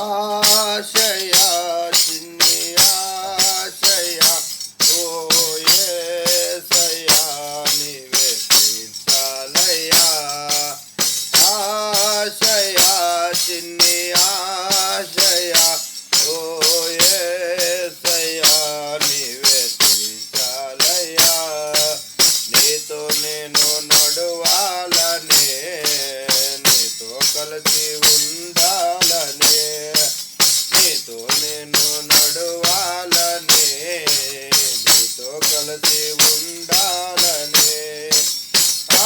ఆశయ చిన్ని ఆశయ ఓ యేసయ్యా నీవే తీర్చాలయ్యా ఆశయ చిన్ని ఆశయ ఓ యేసయ్యా నీవే తీర్చాలయ్యా నీతో నేను నడువాలనే నీతో కలిసి ఉండాలనే నీతో నేను నడువాలనే నీతో కలిసి ఉండాలనే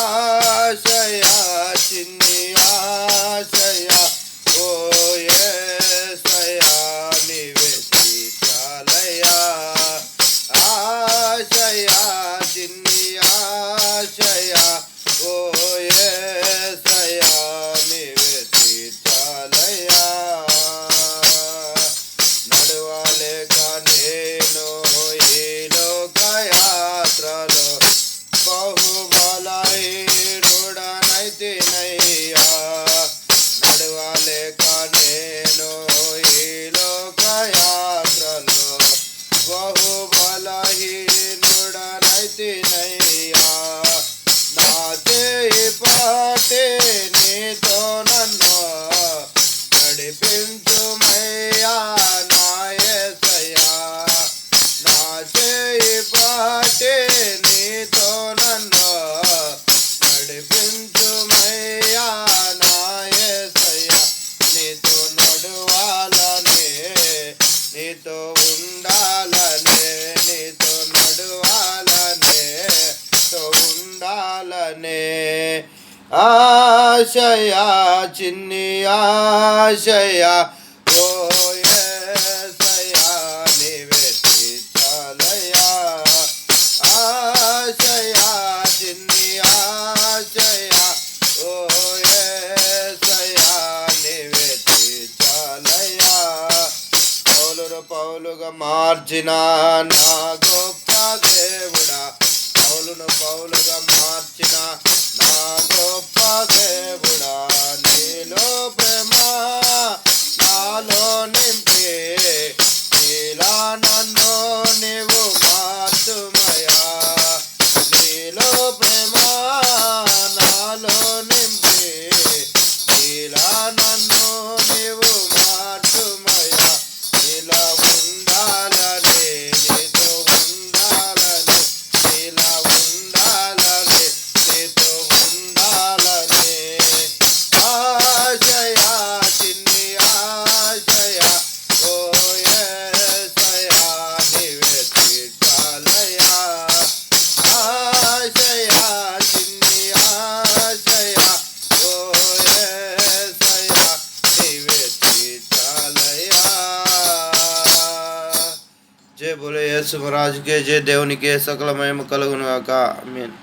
ఆశయ చిన్ని ఆశయ ఓ యేసయ్యా నీవే తీర్చాలయ్యా ఆశయ చిన్ని ఆశయ ఓ యేసయ్యా నీవే తీర్చాలయ్యా నడవలేక నేను ఈ లోకయాత్రలో బహుబలహీనుడనైతినయ్యా నడవలేక నేను ఈ లోకయాత్రలో బహుబలహీనుడనైతినయ్యా నా చేయి పట్టి నీతో నన్ను నడిపించుమయ్యా నా యేసయ్యా నా చేయి పట్టి నీతో నన్ను నడిపించుమయ్యా నా యేసయ్యా నీతో నడువాలనే నీతో ఉండాలనే నీతో నడువాలనే నీతో ఉండాలనే ఆశయ చిన్ని ఆశయ ఓ యేసయ్యా నీవే తీర్చాలయ్యా ఆశయ చిన్ని ఆశయ ఓ యేసయ్యా నీవే తీర్చాలయ్యా పౌలుగా మార్చిన నా గొప్ప దేవుడా పౌలును పౌలుగా మార్చిన నా గొప్ప దేవుడా నీలో ప్రేమ నాలో నింపి నీలా నన్ను నీవు మార్చుమయా నీలో ప్రేమ నాలో నింపి నీలా నన్ను నీవు మార్చుమయా నీలా ఉండాలని నీతో ఉండాలని నీలా ఉండాలని నీతో ఉండాలని ఆశయ చిన్ని ఆశయ ఓ యేసయ్యా నీవే తీర్చాలయ్యా ఆశయ చిన్ని ఆశయ ఓ యేసయ్యా నీవే తీర్చాలయ్యా जय बोले यीशु महाराज के जय దేవునికి సకల మహిమ కలుగును గాక ఆమేన్।